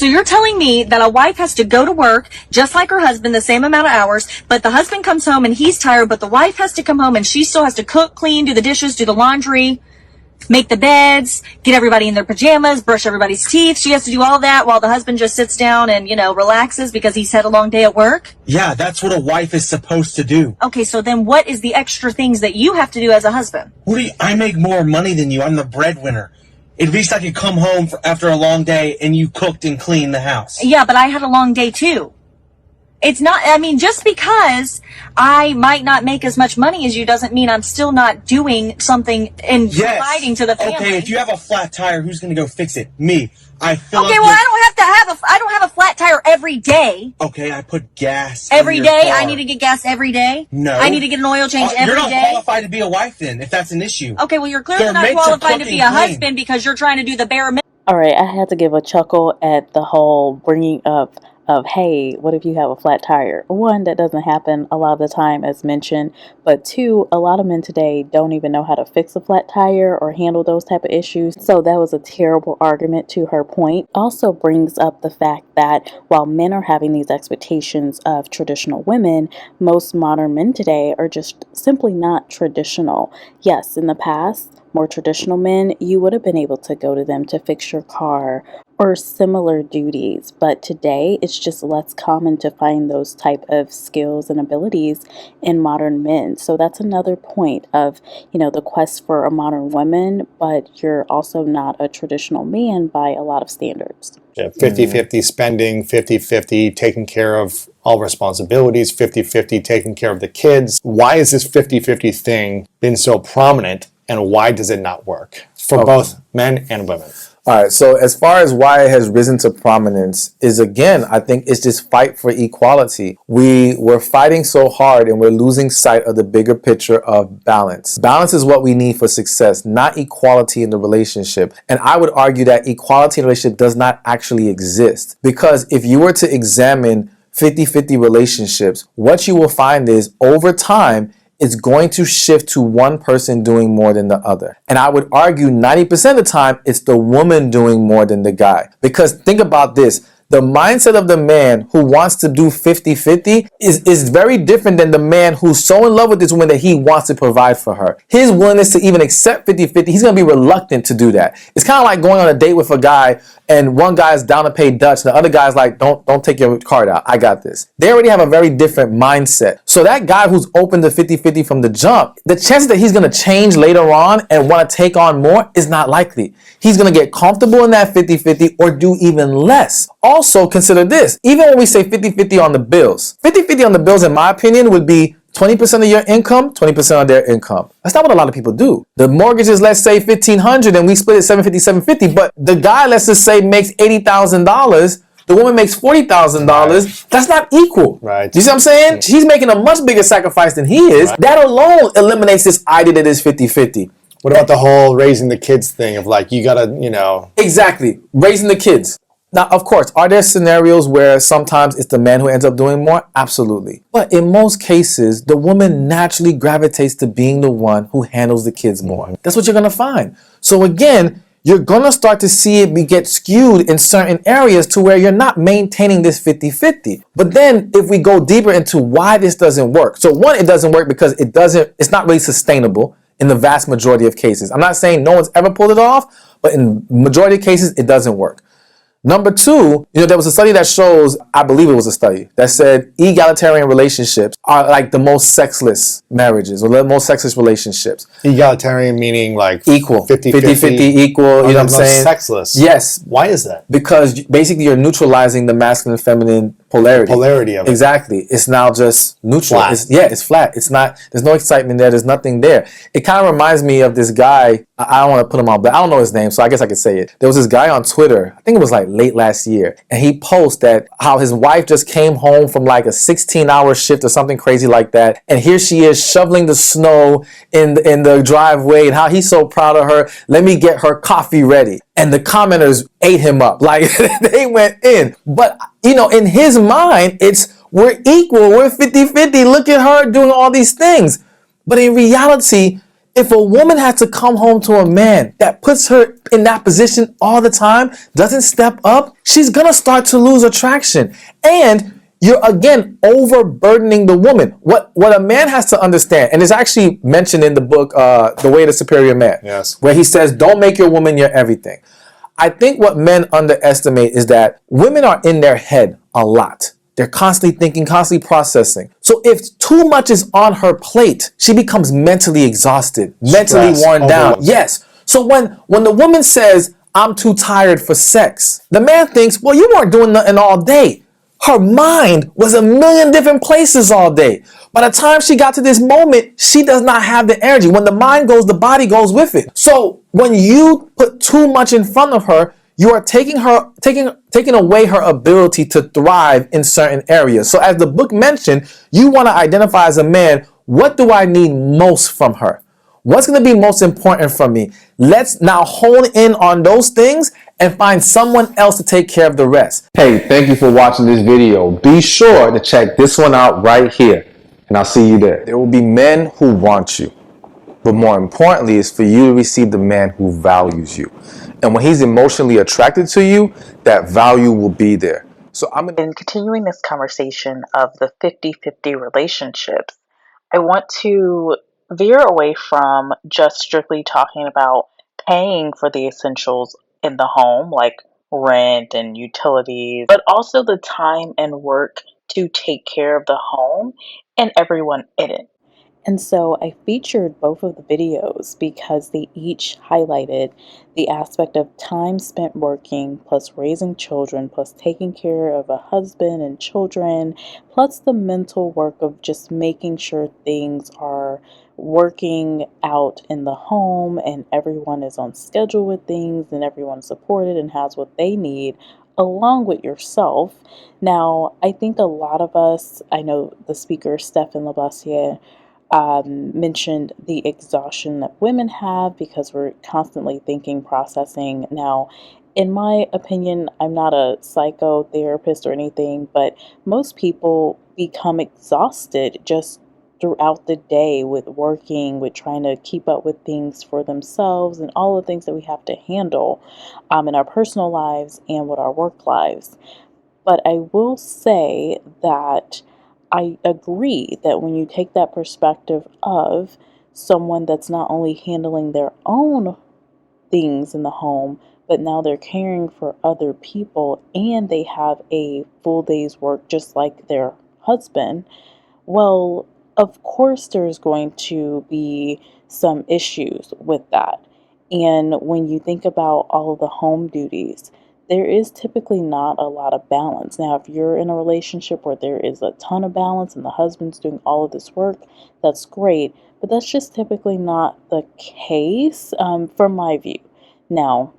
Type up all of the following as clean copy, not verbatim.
So you're telling me that a wife has to go to work just like her husband, the same amount of hours, but the husband comes home and he's tired, but the wife has to come home and she still has to cook, clean, do the dishes, do the laundry, make the beds, get everybody in their pajamas, brush everybody's teeth. She has to do all that while the husband just sits down and, relaxes because he's had a long day at work? Yeah, that's what a wife is supposed to do. Okay, so then what is the extra things that you have to do as a husband? I make more money than you. I'm the breadwinner. At least I could come home after a long day and you cooked and cleaned the house. Yeah, but I had a long day too. It's not, just because I might not make as much money as you doesn't mean I'm still not doing something and providing to the family. Okay, if you have a flat tire, who's going to go fix it? Me. I don't have a flat tire every day. Okay, I put gas every day. Car. I need to get gas every day. No. I need to get an oil change every day. You're not qualified to be a wife then, if that's an issue. Okay, well, you're clearly not qualified to be a husband because you're trying to do the bare minimum. All right, I had to give a chuckle at the whole bringing up of, hey, what if you have a flat tire? One, that doesn't happen a lot of the time as mentioned, but two, a lot of men today don't even know how to fix a flat tire or handle those type of issues. So that was a terrible argument to her point. Also brings up the fact that while men are having these expectations of traditional women, most modern men today are just simply not traditional. Yes, in the past, more traditional men, you would have been able to go to them to fix your car or similar duties, but today it's just less common to find those type of skills and abilities in modern men. So that's another point of, the quest for a modern woman, but you're also not a traditional man by a lot of standards. Yeah, 50-50 spending, 50-50 taking care of all responsibilities, 50-50 taking care of the kids. Why has this 50-50 thing been so prominent, and why does it not work for both men and women? All right, so as far as why it has risen to prominence is, again, I think it's this fight for equality. We're fighting so hard and we're losing sight of the bigger picture of balance. Balance is what we need for success, not equality in the relationship. And I would argue that equality in a relationship does not actually exist. Because if you were to examine 50-50 relationships, what you will find is over time, it's going to shift to one person doing more than the other. And I would argue 90% of the time, it's the woman doing more than the guy. Because think about this. The mindset of the man who wants to do 50-50 is very different than the man who's so in love with this woman that he wants to provide for her. His willingness to even accept 50-50, he's going to be reluctant to do that. It's kind of like going on a date with a guy and one guy is down to pay Dutch and the other guy's like, don't take your card out. I got this. They already have a very different mindset. So that guy who's open to 50-50 from the jump, the chances that he's going to change later on and want to take on more is not likely. He's going to get comfortable in that 50-50 or do even less. Also, consider this. Even when we say 50-50 on the bills, 50-50 on the bills, in my opinion, would be 20% of your income, 20% of their income. That's not what a lot of people do. The mortgage is, let's say, $1,500 and we split it 750, but the guy, let's just say, makes $80,000. The woman makes $40,000. Right. That's not equal. Right. Do you see what I'm saying? She's making a much bigger sacrifice than he is. Right. That alone eliminates this idea that it's 50-50. What about the whole raising the kids thing of like, you gotta, Exactly. Raising the kids. Now, of course, are there scenarios where sometimes it's the man who ends up doing more? Absolutely. But in most cases, the woman naturally gravitates to being the one who handles the kids more. That's what you're going to find. So again, you're going to start to see it get skewed in certain areas to where you're not maintaining this 50-50. But then if we go deeper into why this doesn't work. So one, it doesn't work because it's not really sustainable in the vast majority of cases. I'm not saying no one's ever pulled it off, but in majority of cases, it doesn't work. Number two, there was a study that shows, I believe it was a study, that said egalitarian relationships are like the most sexless marriages or the most sexless relationships. Egalitarian meaning like equal. 50-50 equal, you know what I'm saying? Sexless. Yes. Why is that? Because basically you're neutralizing the masculine and feminine polarity. Polarity of it. Exactly. It's now just neutral. Flat. It's flat. It's not, there's no excitement there. There's nothing there. It kind of reminds me of this guy. I don't want to put him on, but I don't know his name, so I guess I could say it. There was this guy on Twitter, I think it was like late last year, and he posted that how his wife just came home from like a 16-hour shift or something crazy like that, and here she is shoveling the snow in the driveway, and how he's so proud of her. Let me get her coffee ready. And the commenters ate him up. Like, they went in. But, in his mind, we're equal. We're 50-50. Look at her doing all these things. But in reality, If a woman has to come home to a man that puts her in that position all the time, doesn't step up, she's gonna start to lose attraction. And you're again overburdening the woman. What a man has to understand, and it's actually mentioned in the book, The Way of the Superior Man, Yes. where he says, don't make your woman your everything. I think what men underestimate is that women are in their head a lot. They're constantly thinking, constantly processing. So if too much is on her plate, she becomes mentally exhausted, mentally Stress, worn down. overload. Yes. So when the woman says, I'm too tired for sex, the man thinks, well, you weren't doing nothing all day. Her mind was a million different places all day. By the time she got to this moment, she does not have the energy. When the mind goes, the body goes with it. So when you put too much in front of her, you are taking away her ability to thrive in certain areas. So as the book mentioned, you want to identify as a man, what do I need most from her? What's going to be most important from me? Let's now hone in on those things and find someone else to take care of the rest. Hey, thank you for watching this video. Be sure to check this one out right here, and I'll see you there. There will be men who want you, but more importantly is for you to receive the man who values you. And when he's emotionally attracted to you, that value will be there. So in continuing this conversation of the 50-50 relationships, I want to veer away from just strictly talking about paying for the essentials in the home, like rent and utilities, but also the time and work to take care of the home and everyone in it. And so I featured both of the videos because they each highlighted the aspect of time spent working, plus raising children, plus taking care of a husband and children, plus the mental work of just making sure things are working out in the home and everyone is on schedule with things and everyone's supported and has what they need along with yourself. Now, I think a lot of us, I know the speaker, Stephen Labassiere, mentioned the exhaustion that women have because we're constantly thinking, processing. Now, in my opinion, I'm not a psychotherapist or anything, but most people become exhausted just throughout the day with working, with trying to keep up with things for themselves and all the things that we have to handle in our personal lives and with our work lives. But I will say that I agree that when you take that perspective of someone that's not only handling their own things in the home, but now they're caring for other people and they have a full day's work just like their husband, well, of course, there's going to be some issues with that. And when you think about all of the home duties, there is typically not a lot of balance. Now, if you're in a relationship where there is a ton of balance and the husband's doing all of this work, that's great. But that's just typically not the case from my view. Now,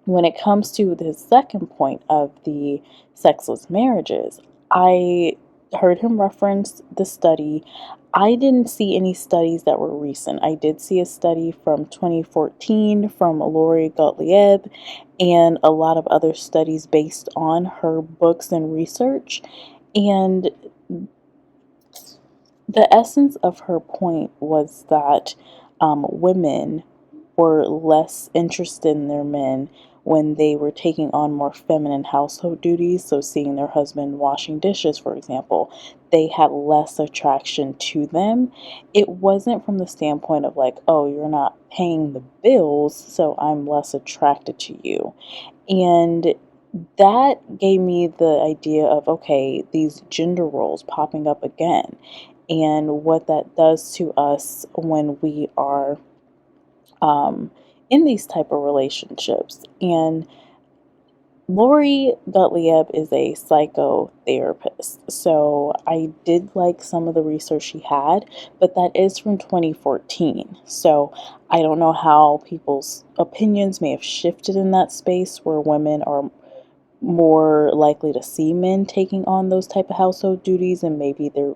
when it comes to the second point of the sexless marriages, I heard him reference the study. I didn't see any studies that were recent. I did see a study from 2014 from Lori Gottlieb and a lot of other studies based on her books and research. And the essence of her point was that women were less interested in their men when they were taking on more feminine household duties. So, seeing their husband washing dishes, for example, they had less attraction to them. It wasn't from the standpoint of like, oh, you're not paying the bills, so I'm less attracted to you. And that gave me the idea of, okay, these gender roles popping up again and what that does to us when we are in these type of relationships. And Lori Gottlieb is a psychotherapist, so I did like some of the research she had, but that is from 2014. So I don't know how people's opinions may have shifted in that space where women are more likely to see men taking on those type of household duties, and maybe they're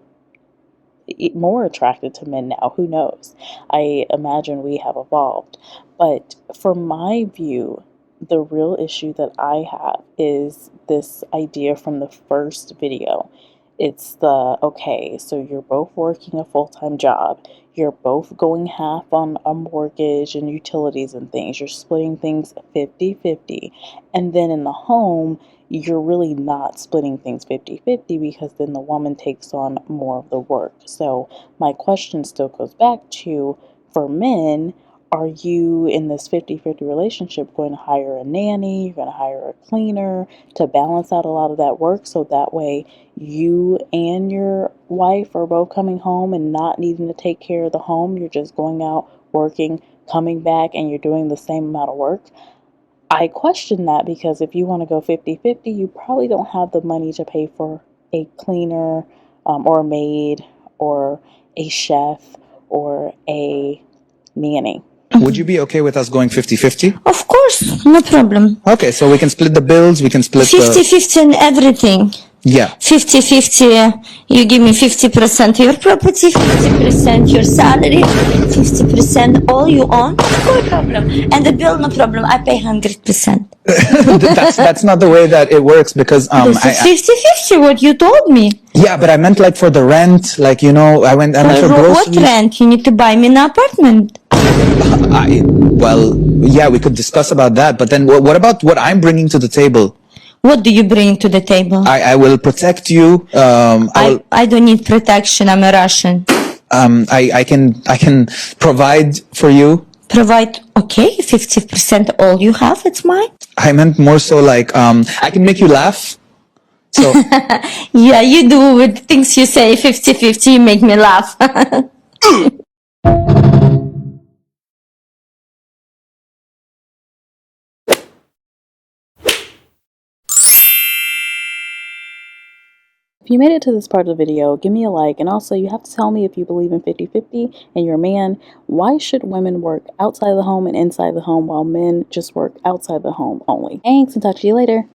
more attracted to men now. Who knows? I imagine we have evolved. But from my view, the real issue that I have is this idea from the first video. It's the, okay, so you're both working a full-time job. You're both going half on a mortgage and utilities and things. You're splitting things 50-50. And then in the home, you're really not splitting things 50-50 because then the woman takes on more of the work. So my question still goes back to, for men, are you in this 50-50 relationship going to hire a nanny? You're going to hire a cleaner to balance out a lot of that work so that way you and your wife are both coming home and not needing to take care of the home. You're just going out, working, coming back, and you're doing the same amount of work. I question that because if you want to go 50-50, you probably don't have the money to pay for a cleaner or a maid or a chef or a nanny. Would you be okay with us going 50-50? Of course, no problem. Okay, so we can split the bills, we can split 50-50 in everything. Yeah. 50-50, you give me 50% your property, 50% your salary, 50% all you own, no problem. And the bill, no problem, I pay 100%. That's not the way that it works because This is 50-50, what you told me. yeah, but I meant like for the rent, like, you know, I went for What groceries. rent? You need to buy me an apartment. Well, yeah, we could discuss about that, but then what about what I'm bringing to the table? What do you bring to the table? I will protect you. I don't need protection, I'm a Russian. I can provide for you. Provide, okay, 50% all you have, it's mine. I meant more so like I can make you laugh. So Yeah, you do with things you say 50-50, you make me laugh. If you made it to this part of the video, give me a like, and also you have to tell me if you believe in 50-50 and you're a man. Why should women work outside the home and inside the home while men just work outside the home only? Thanks, and talk to you later.